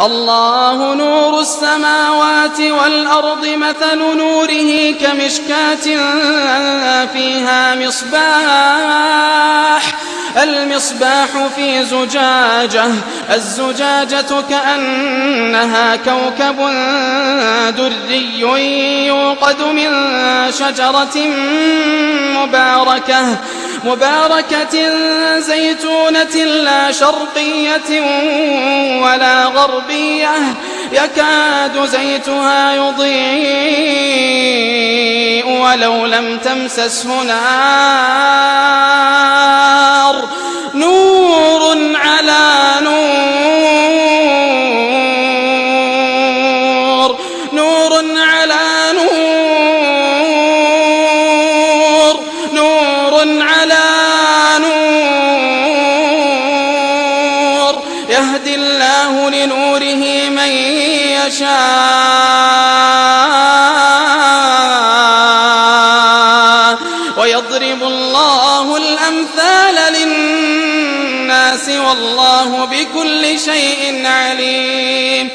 الله نور السماوات والأرض مثل نوره كمشكاة فيها المصباح في زجاجة الزجاجة كأنها كوكب دري يوقد من شجرة مباركة زيتونة لا شرقية ولا غربية يكاد زيتها يضيء ولو لم تمسسه نار نور على نور نور على نور نور على نور يهدي الله لنوره من يشاء ويضرب الله الأمثال للناس والله بكل شيء عليم.